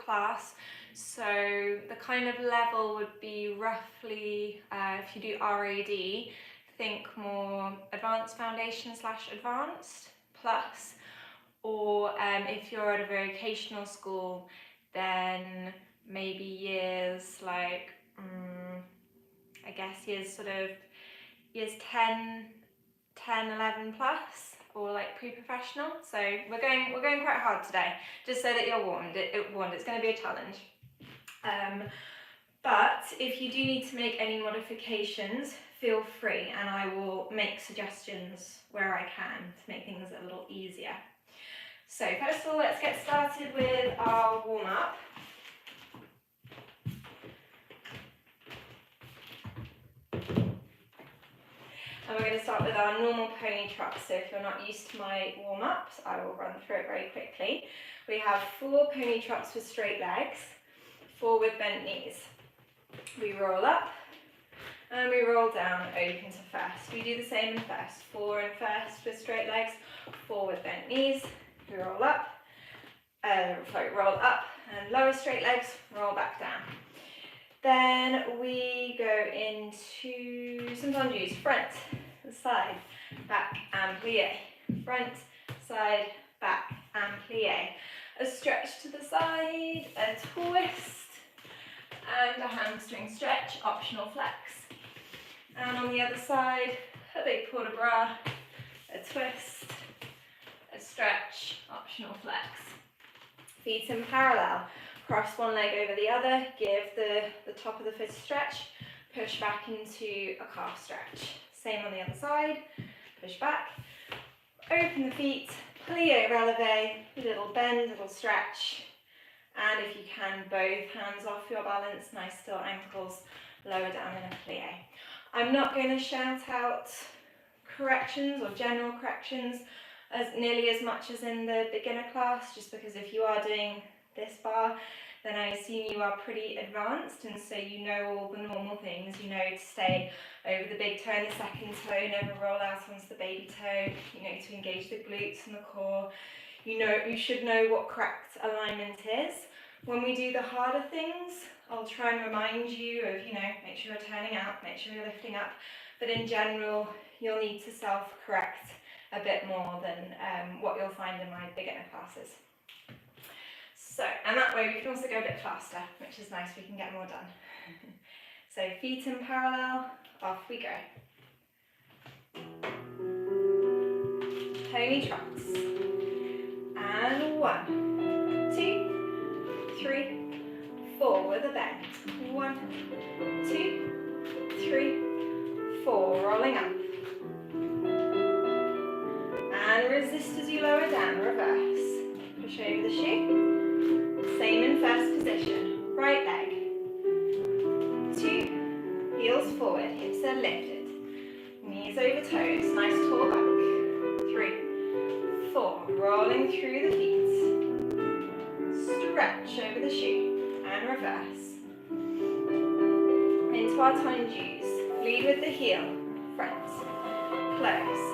class. So the kind of level would be roughly, if you do RAD, think more advanced foundation / advanced plus, or if you're at a vocational school, then maybe years like, I guess years 10, 11 plus, or like pre-professional. So we're going quite hard today, just so that you're warned. It's going to be a challenge. But if you do need to make any modifications, feel free, and I will make suggestions where I can to make things a little easier. So first of all, let's get started with our warm-up. And we're going to start with our normal pony trot. So if you're not used to my warm-ups, I will run through it very quickly. We have 4 pony trots with straight legs, 4 with bent knees. We roll up and we roll down, open to first. We do the same in first. 4 in first with straight legs, 4 with bent knees. We roll up, roll up and lower straight legs, roll back down. Then we go into some lunges, front, side, back and plie. Front, side, back and plie. A stretch to the side, a twist, and a hamstring stretch, optional flex. And on the other side, a big Pointe Barre, a twist, a stretch, optional flex. Feet in parallel. Cross one leg over the other, give the top of the foot a stretch, push back into a calf stretch. Same on the other side, push back, open the feet, plie releve, little bend, little stretch, and if you can, both hands off your balance, nice still ankles, lower down in a plie. I'm not going to shout out corrections or general corrections as nearly as much as in the beginner class, just because if you are doing this bar, then I assume you are pretty advanced, and so you know all the normal things. You know to stay over the big toe and the second toe, never roll out onto the baby toe, you know to engage the glutes and the core. You should know what correct alignment is. When we do the harder things, I'll try and remind you of, make sure you're turning out, make sure you're lifting up, but in general, you'll need to self-correct a bit more than what you'll find in my beginner classes. So, and that way we can also go a bit faster, which is nice, we can get more done. So feet in parallel, off we go. Pony trots. And 1, 2, 3, 4 with a bend. 1, 2, 3, 4, rolling up. And resist as you lower down, reverse. Push over the shoe. Same in first position, right leg. 2, heels forward, hips are lifted. Knees over toes, nice tall back. 3, 4, rolling through the feet. Stretch over the shoe and reverse. Into our lunges, lead with the heel, front, close,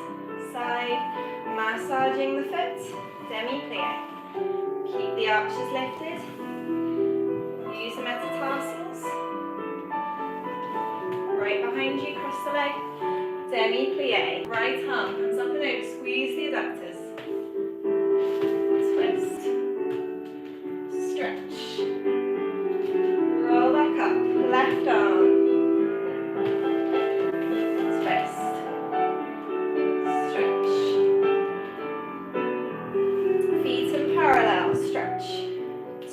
side, massaging the foot, demi-plie. Keep the arches lifted. Use the metatarsals. Right behind you, cross the leg. Demi-plie. Right arm, hands up and over. Squeeze the adductors. Twist. Stretch. Roll back up. Left arm. Stretch. 2,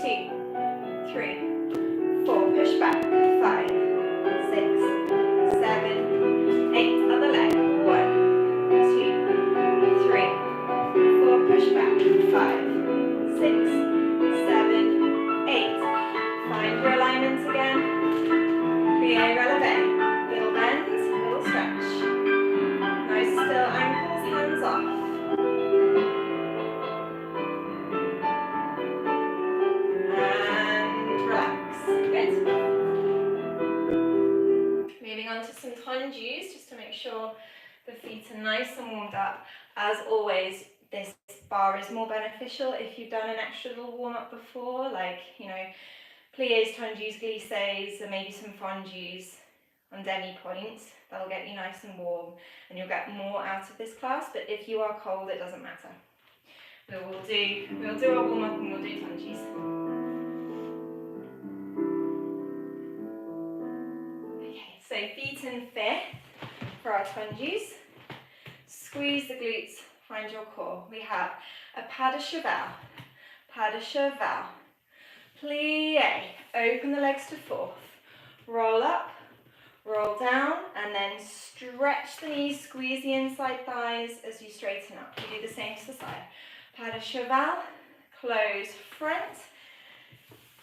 3, 4, push back. 5, 6, 7, 8, other leg. 1, 2, 3, 4, push back. 5, 6, 7, 8. Find your alignment again. Plie releve. Little bend, little stretch. Nice still ankles, hands off. Some lunges just to make sure the feet are nice and warmed up. As always, this bar is more beneficial if you've done an extra little warm-up before, like, you know, pliés, tendus, glissés, and maybe some fondus on demi points. That'll get you nice and warm and you'll get more out of this class, but if you are cold, it doesn't matter. We'll do our warm-up and we'll do tendus. Okay, so feet in fifth for our tendus. Squeeze the glutes, find your core. We have a pas de cheval, plie, open the legs to fourth, roll up, roll down, and then stretch the knees, squeeze the inside thighs as you straighten up. You do the same to the side. Pas de cheval, close front,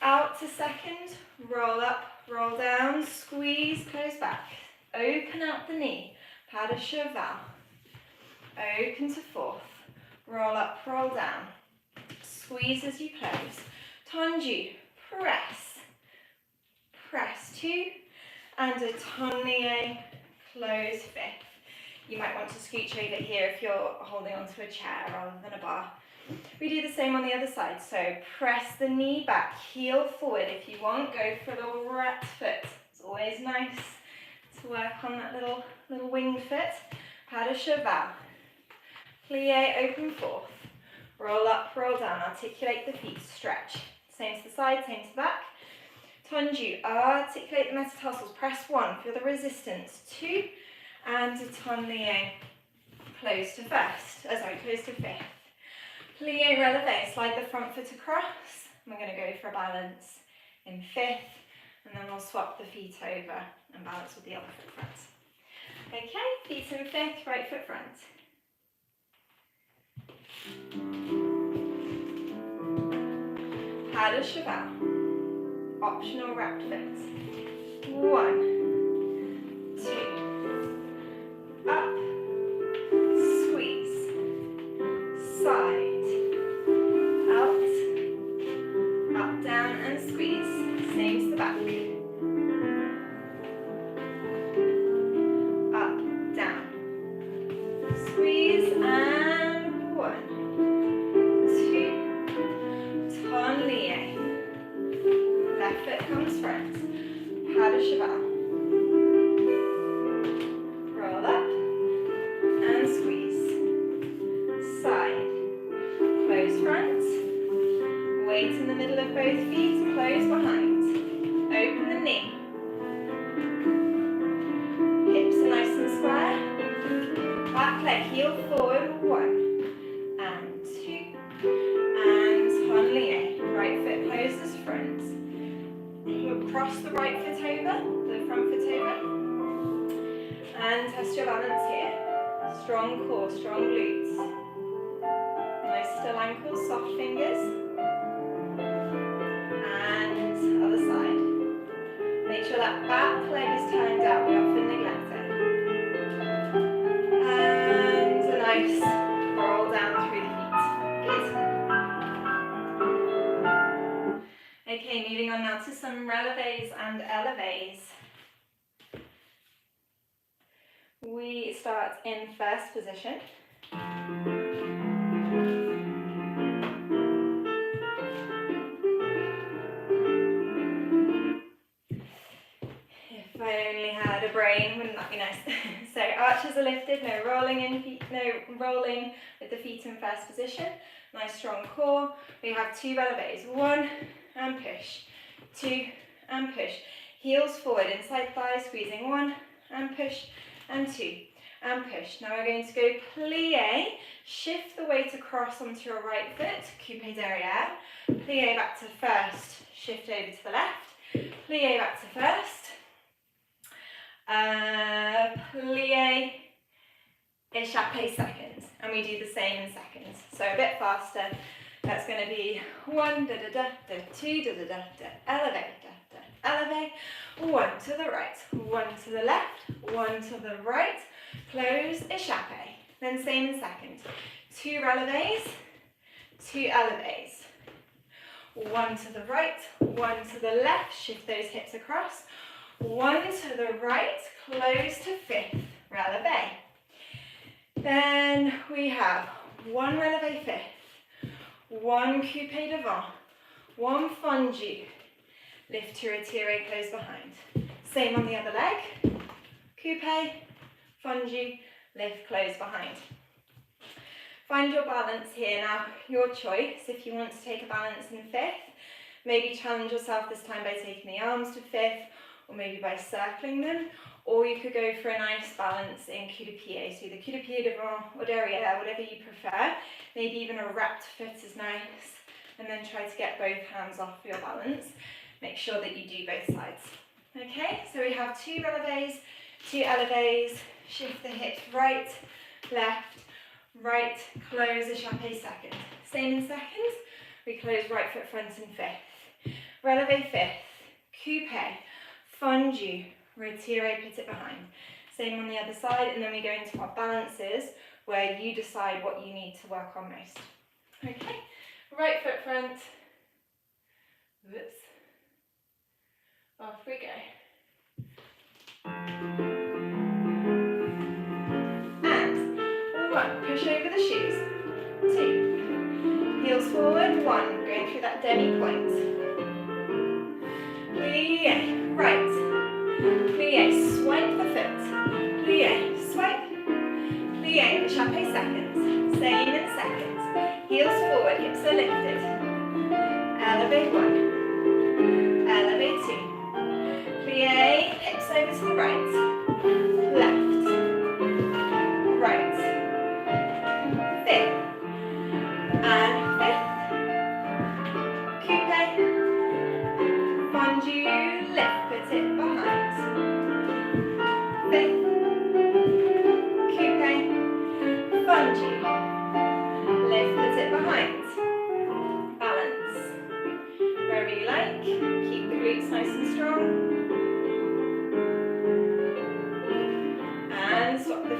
out to second, roll up, roll down, squeeze, close back, open out the knee, pas de cheval, open to fourth, roll up, roll down, squeeze as you close, tendu, press, two, and a tournier, close fifth. You might want to scooch over here if you're holding onto a chair rather than a bar. We do the same on the other side, so press the knee back, heel forward. If you want, go for a little rat foot. It's always nice to work on that little winged foot. Pas de cheval, plie, open fourth, roll up, roll down, articulate the feet, stretch. Same to the side, same to the back. Tendu, articulate the metatarsals, press one, feel the resistance, two, and a tournier, close to fifth. Plie releve, slide the front foot across. We're going to go for a balance in fifth, and then we'll swap the feet over and balance with the other foot front. Okay, feet in fifth, right foot front. Pas de cheval, optional wrapped foot. 1, 2, up, squeeze, side, up, down, and squeeze. Same to the back. Up, down, squeeze, and 1, 2, tournier. Left foot comes front. Pas de cheval. Roll up and squeeze. Side. Close front. Weight in the middle of both feet. Close behind. Open the knee. Hips are nice and square. Back leg heel forward. 1 and 2 and tournier. Right foot closes front. Cross the right foot over, the front foot over, and test your balance here. Strong core, strong glutes. Nice still ankles, soft fingers. And other side. Make sure that back leg is turned out, we often neglect it. And a nice roll down through the feet. Good. Okay, moving on now to some releves and eleves. We start in first position. If I only had a brain, wouldn't that be nice? So arches are lifted, no rolling with the feet in first position. Nice strong core. We have 2 releves. 1 and push, 2 and push. Heels forward, inside thighs, squeezing 1 and push, and 2 and push. Now we're going to go plie, shift the weight across onto your right foot, coupe derrière, plie back to first, shift over to the left, plie back to first, plie, échappé second, and we do the same in seconds, so a bit faster. That's going to be 1, da da da, da 2, da da da, da, elevate, da da, elevate, 1 to the right, 1 to the left, 1 to the right, close, échappé. Then same in second. 2 releves, 2 eleves. 1 to the right, 1 to the left, shift those hips across, 1 to the right, close to fifth, releve. Then we have 1 releve fifth, one coupe devant, one fondu, lift to retire, close behind. Same on the other leg, coupe, fondu, lift, close behind. Find your balance here. Now, your choice. If you want to take a balance in fifth, maybe challenge yourself this time by taking the arms to fifth, or maybe by circling them, or you could go for a nice balance in cul de pied. So the cul de pied devant or derrière, whatever you prefer. Maybe even a wrapped foot is nice, and then try to get both hands off your balance. Make sure that you do both sides. Okay, so we have 2 relevés, 2 élevés, shift the hips right, left, right, close, échappé second. Same in second, we close right foot front in fifth. Relevé fifth, coupe, fondu, retire, put it behind. Same on the other side, and then we go into our balances where you decide what you need to work on most. Okay, right foot front, whoops, off we go. And 1, push over the shoes, 2, heels forward, 1, going through that demi-point. Plie, right, plie, swipe the foot, plie, swipe, plie, échappé seconds, same in seconds, heels forward, hips are lifted, elevate 1, elevate 2, plie, hips over to the right, left, right, fifth, and fifth, coupe, fondu, lift, put it behind, fifth, coupe, fondu, lift, put it behind, balance, wherever you like, keep the glutes nice and strong, and swap the feet.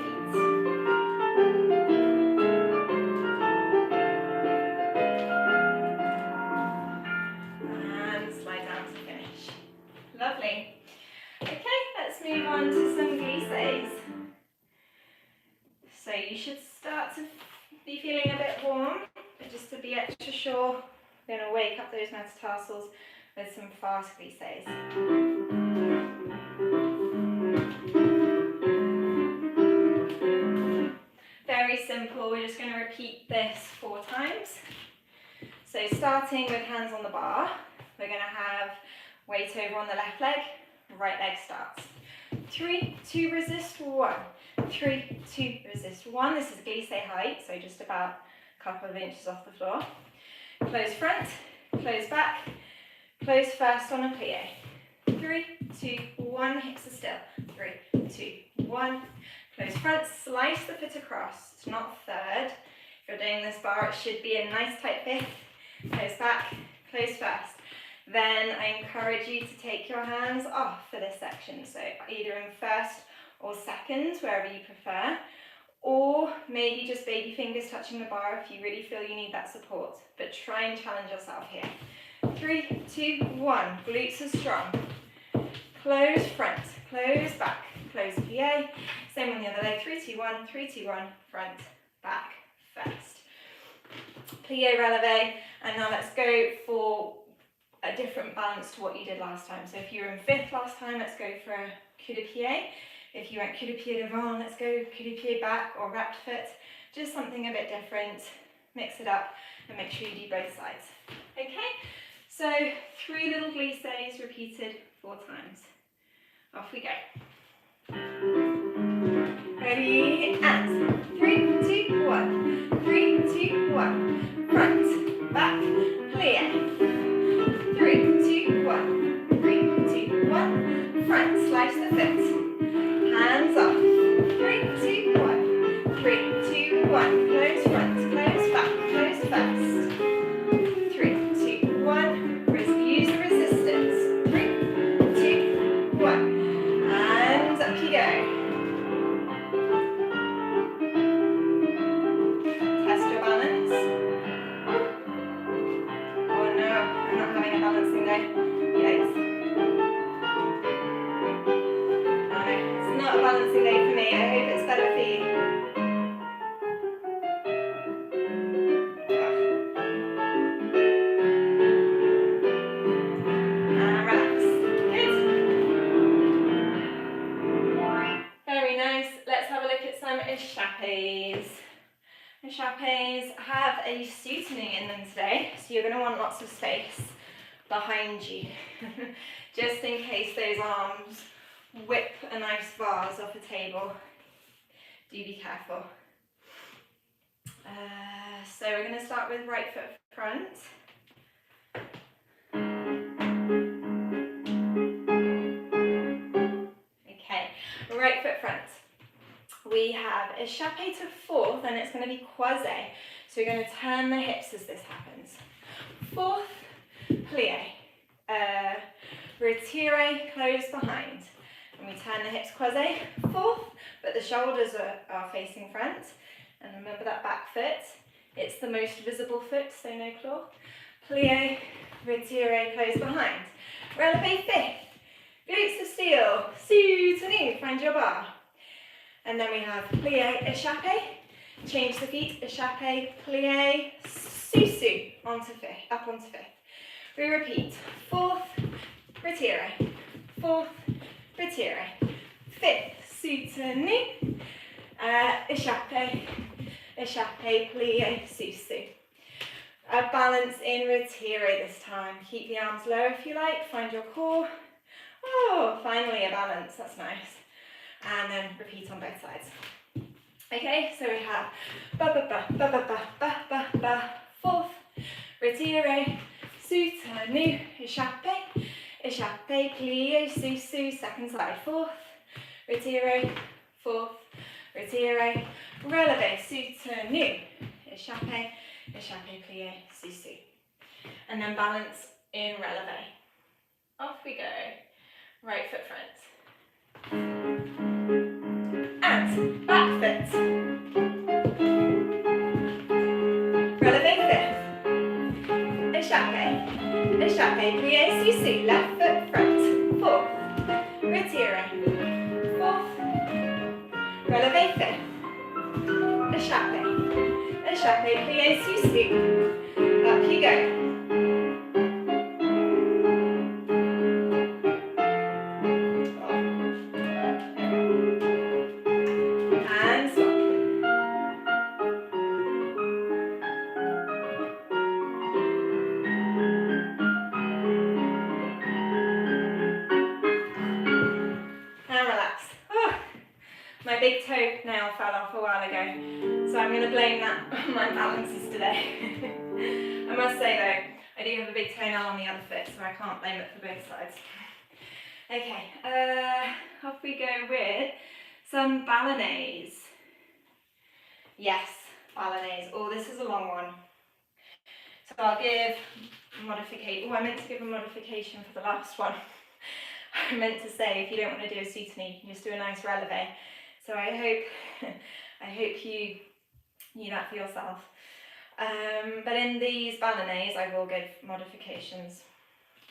And slide down to finish. Lovely. Okay, let's move on to some glisses. So you should start to be feeling a bit warm, but just to be extra sure, we're going to wake up those metatarsals with some fast glisses. Very simple, we're just going to repeat this 4 times. So starting with hands on the bar, we're going to have weight over on the left leg, right leg starts. 3, 2, resist, 1. 3, 2, resist, 1. This is glissé height, so just about a couple of inches off the floor. Close front, close back, close first on a plie. 3, 2, 1, hips are still. 3, 2, 1. Close front, slice the foot across. It's not third. If you're doing this bar, it should be a nice tight fifth. Close back, close first. Then I encourage you to take your hands off for this section. So either in first or second, wherever you prefer. Or maybe just baby fingers touching the bar if you really feel you need that support. But try and challenge yourself here. 3, 2, 1. Glutes are strong. Close front, close back, close plie. Same on the other leg. 3, 2, 1, 3, 2, 1. Front, back, first. Plie, relevé. And now let's go for a different balance to what you did last time. So if you were in fifth last time, let's go for a cul de pied. If you went cul de pied devant, let's go cul de pied back or wrapped foot. Just something a bit different. Mix it up and make sure you do both sides. Okay, so 3 little glisses repeated 4 times. Off we go. Ready, and 3, 2, 1. 3, 2, 1. Front, back, plie. 3, 2, 1. 3, 2, 1. Front, slice the foot. Hands off. 3, 2, 1. 3, 2, 1. Close front, close back, close first. 3, 2, 1. Use the resistance. 3, 2, 1. And up you go. Test your balance. Oh no, I'm not having a balancing day. Yikes. It's not a balancing day for me. I hope it's better for you. échappés. Échappés have a soutining in them today, so you're going to want lots of space behind you, just in case those arms whip a nice vase off a table. Do be careful. So we're going to start with right foot front. Okay, right foot front. We have échappé to fourth, and it's going to be croisé. So we're going to turn the hips as this happens. Fourth, plié. Retiré, close behind. And we turn the hips croisé. Fourth, but the shoulders are facing front. And remember that back foot. It's the most visible foot, so no claw. Plié, retiré, close behind. Relevé fifth. Glutes of steel. Soutenu, find your bar. And then we have plié, échappé. Change the feet, échappé, plié, sous, onto fifth, up onto fifth. We repeat. Fourth, retiré. Fourth, retiré. Fifth, soutenu. Échappé, échappé, plié, sous. A balance in retiré this time. Keep the arms low if you like. Find your core. Oh, finally a balance. That's nice. And then repeat on both sides. Okay, so we have ba ba ba ba ba ba ba ba ba. Fourth, retiré, soutenu, échappé, échappé, plié, sous. Second side. Fourth, retiré, fourth, retiré, relevé, soutenu, échappé, échappé, plié, sous. And then balance in relevé. Off we go. Right foot front. And back foot. Relevé fifth. Échappé. Échappé, plié, sous. Left foot front. Fourth. Retiré. Fourth. Relevé fifth. Échappé. Échappé, plié, sous. Up you go. My big toe nail fell off a while ago, so I'm going to blame that on my balances today. I must say though, I do have a big toenail on the other foot, so I can't blame it for both sides. Okay, off we go with some balinese. Yes, balinese. Oh, this is a long one. So I'll give a modification. Oh, I meant to give a modification for the last one. I meant to say if you don't want to do a soutenu, you can just do a nice relevé. So I hope you knew that for yourself. But in these balinese, I will give modifications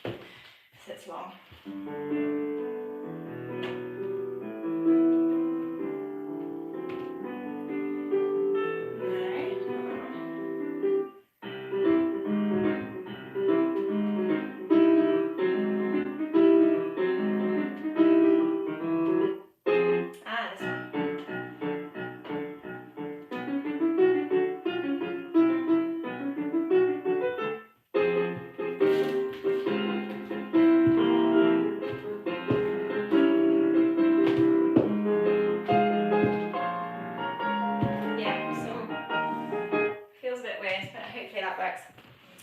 because it's long.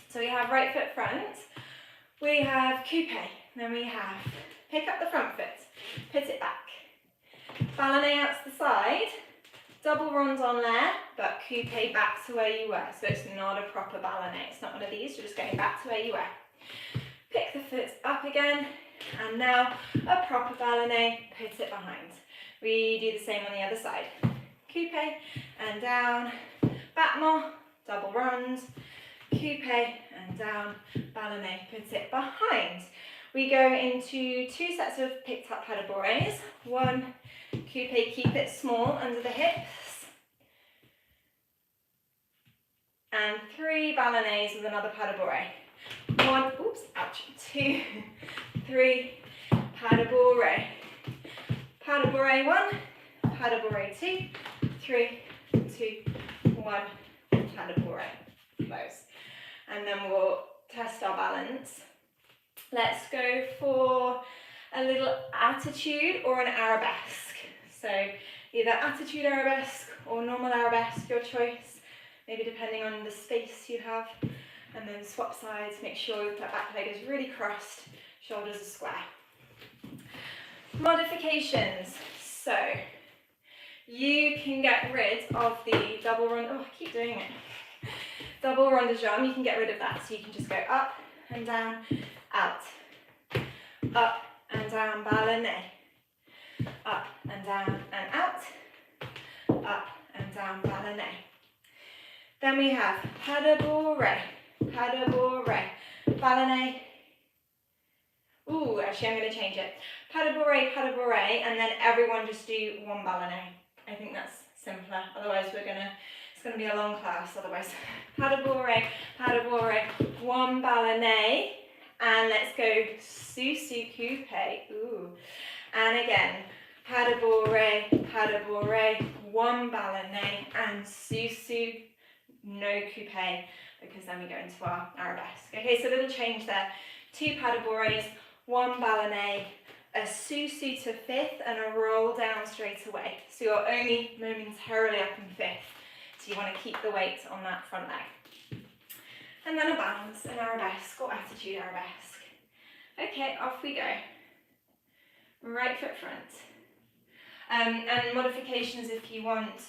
So we have right foot front, we have coupé, then we have pick up the front foot, put it back, balinée out to the side, double rondon there, but coupé back to where you were. So it's not a proper balinée, it's not one of these, you're just going back to where you were. Pick the foot up again, and now a proper balinée, put it behind. We do the same on the other side. Coupé and down, battement, double rond, coupé and down, balinée, put it behind. We go into two sets of picked up pas de bourrées. One, coupé, keep it small under the hips. And three balinés with another pas de bourrée. One, oops, ouch, two, three, pas de bourrée. Pas de bourrée one, pas de bourrée two, 3, 2, 1, pas de bourrée, close. And then we'll test our balance. Let's go for a little attitude or an arabesque. So either attitude arabesque or normal arabesque, your choice, maybe depending on the space you have. And then swap sides, make sure that back leg is really crossed, shoulders are square. Modifications. So you can get rid of the double rond, oh, I keep doing it. Double rond de jambe, you can get rid of that. So you can just go up and down, out, up and down, ballonné, up and down and out, up and down, ballonné. Then we have pas de bourrée, ballonné. Ooh, actually I'm going to change it. Pas de bourrée, and then everyone just do one ballonné. I think that's simpler. Otherwise it's going to be a long class otherwise. Pas de bourrée, one ballonné. And let's go sous coupé. Ooh. And again, pas de bourrée, one ballonné, and sous no coupé, because then we go into our arabesque. Okay, so a little change there. 2 pas de bourrées, 1 ballonné, a sous to fifth, and a roll down straight away. So you're only momentarily up in fifth. So you want to keep the weight on that front leg. And then a balance, an arabesque or attitude arabesque. Okay, off we go. Right foot front. And modifications if you want,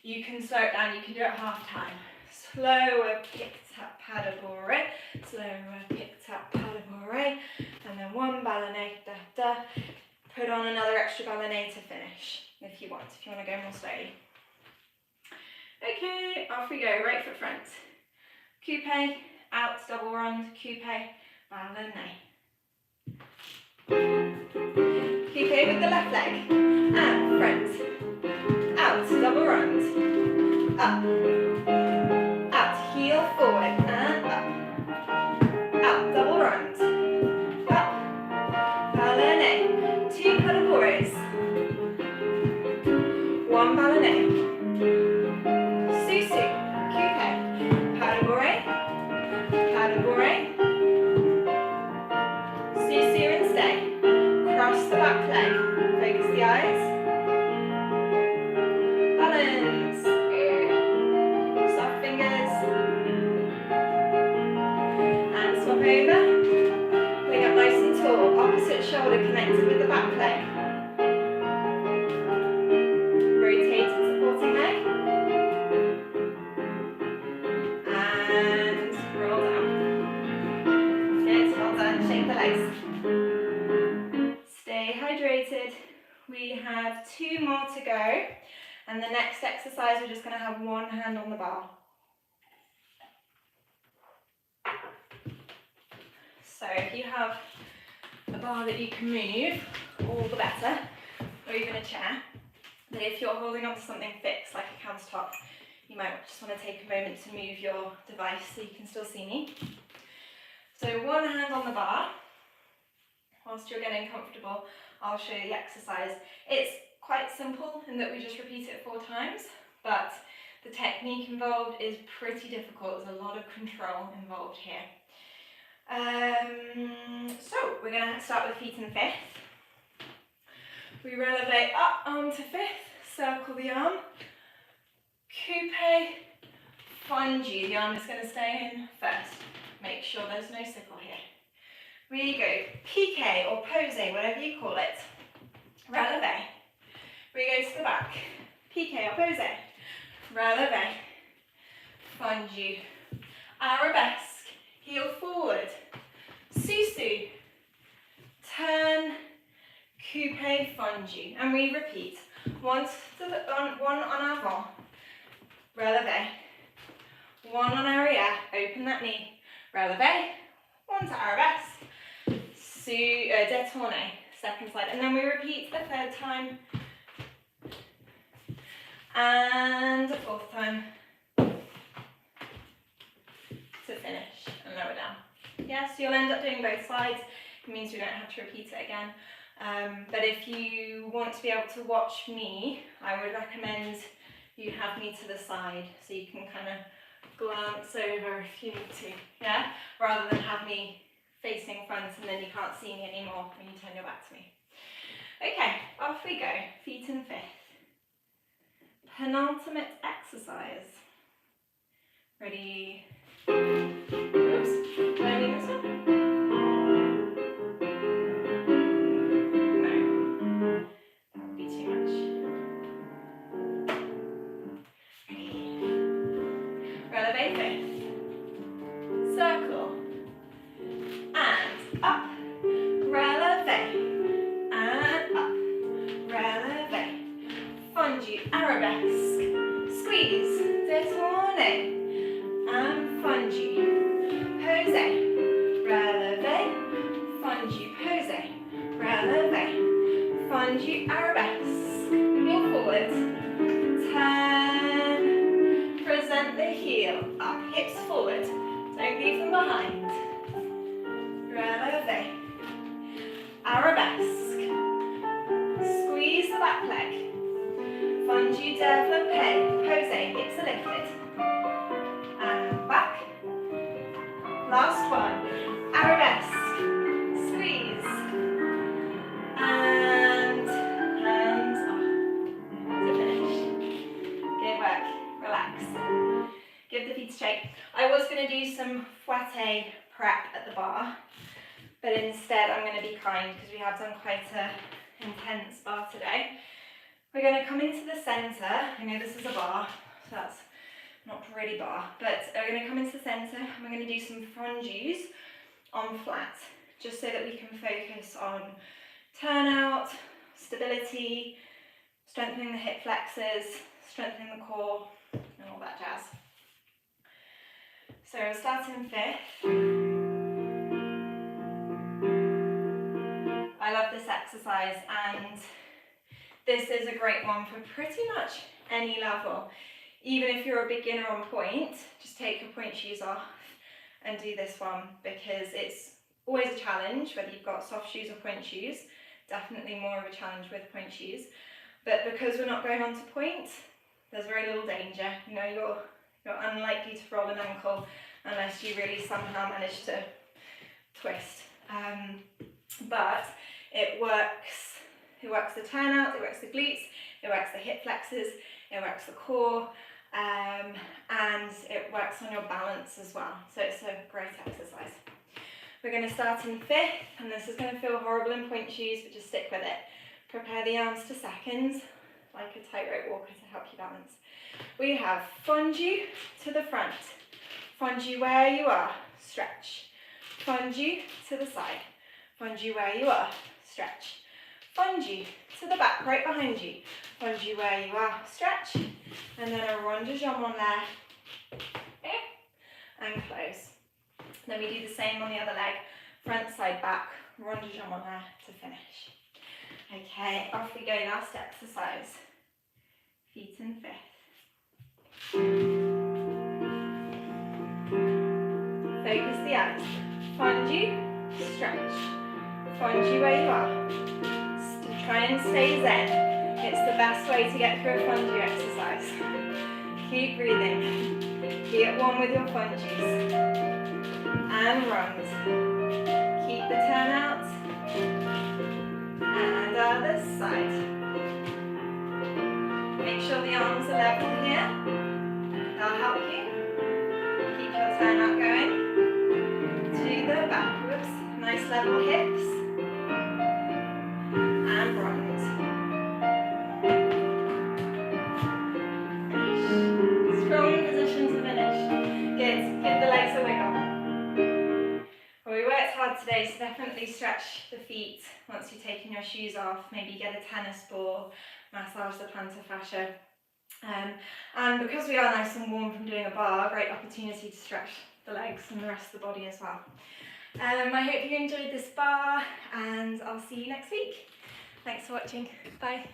you can slow it down, you can do it half time. Slower picked up pas de bourrée, slower picked up pas de bourrée, and then one ballonné, da da. Put on another extra ballonné to finish if you want to go more slowly. Okay, off we go, right foot front. Coupé, out, double rond, coupé, ballonné. Coupé with the left leg, and front, out, double rond, up, out, heel forward, and up, out, double rond, up, ballonné, 2 pas de bourrées, 1 ballonné, sous, coupé, pas de bourrée, sous and stay. Cross the back leg, focus the eyes, balance, soft fingers, and swap over, bring up nice and tall, opposite shoulder connected with the back leg, rotated supporting leg, and roll down. Yes, well done, shake the legs. Stay hydrated. We have 2 more to go, and the next exercise we're just going to have one hand on the bar. So if you have a bar that you can move, all the better, or even a chair. But if you're holding onto something fixed like a countertop, you might just want to take a moment to move your device so you can still see me. So one hand on the bar. Whilst you're getting comfortable, I'll show you the exercise. It's quite simple in that we just repeat it 4 times, but the technique involved is pretty difficult. There's a lot of control involved here. So we're going to start with feet in fifth. We releve up, arm to fifth, circle the arm, coupe, fondu. The arm is going to stay in first. Make sure there's no sickle here. We go piqué or posé, whatever you call it. Releve. We go to the back. Piqué or posé. Releve. Fondu. Arabesque. Heel forward. Susu. Turn. Coupe, fondu. And we repeat. One en avant. Releve. One en arrière. Open that knee. Releve. One to arabesque. Détourné, second side, and then we repeat the 3rd time and the 4th time to finish and lower down. Yeah, so you'll end up doing both sides. It means you don't have to repeat it again. But if you want to be able to watch me, I would recommend you have me to the side, so you can kind of glance over if you need to, yeah? Rather than have me facing front and then you can't see me anymore when you turn your back to me. Okay, off we go, feet in fifth. Penultimate exercise. Ready? Oops, learning this one? No, that would be too much. Ready? Releve fifth. Circle. And up. Releve. And up. Releve. Fondu. Arabesque. Squeeze. Détourne. And fondu. Pose. Releve. Fondu. Pose. Releve. Fondu. Arabesque. Move forward. Turn. Present the heel. Up. Hips forward. Don't leave them behind. Releve. Arabesque. Squeeze the back leg. Fondu développé. Pose. Hips are lifted. And back. Last one. Arabesque. Squeeze. And hands up to finish. Good work. Relax. Give the feet straight. I was going to do some fouette prep at the bar, but instead I'm going to be kind because we have done quite an intense bar today. We're going to come into the centre. I know this is a bar, so that's not really bar, but we're going to come into the centre and we're going to do some fondus on flat, just so that we can focus on turnout, stability, strengthening the hip flexors, strengthening the core, and all that jazz. So we'll start in fifth. I love this exercise, and this is a great one for pretty much any level. Even if you're a beginner on pointe, just take your pointe shoes off and do this one, because it's always a challenge whether you've got soft shoes or pointe shoes. Definitely more of a challenge with pointe shoes. But because we're not going on to pointe, there's very little danger. You know, you're unlikely to roll an ankle unless you really somehow manage to twist. But it works the turnout, it works the glutes, it works the hip flexors, it works the core, and it works on your balance as well. So it's a great exercise. We're going to start in fifth, and this is going to feel horrible in pointe shoes, but just stick with it. Prepare the arms to seconds, like a tightrope walker to help you balance. We have fondu to the front, fondu where you are, stretch, fondu to the side, fondu where you are, stretch, fondu to the back, right behind you, fondu where you are, stretch, and then a rond de jambe on there, and close. Then we do the same on the other leg, front, side, back, rond de jambe on there to finish. Okay, off we go, last exercise. Feet in fifth. Focus the eyes. Fondu, stretch. Fondu where you are. Try and stay zen. It's the best way to get through a fondu exercise. Keep breathing. Be at one with your fondus. And round. Keep the turn out. And other side. Make sure the arms are level here. That'll help you. Keep your turn out going. To the back. Whoops. Nice level hips. And round. Finish. Strong position to finish. Good. Give the legs a wiggle. Well, we worked hard today, so definitely stretch the feet once you've taken your shoes off. Maybe get a tennis ball, massage the plantar fascia. And because we are nice and warm from doing a bar, great opportunity to stretch the legs and the rest of the body as well. I hope you enjoyed this bar, and I'll see you next week. Thanks for watching. Bye.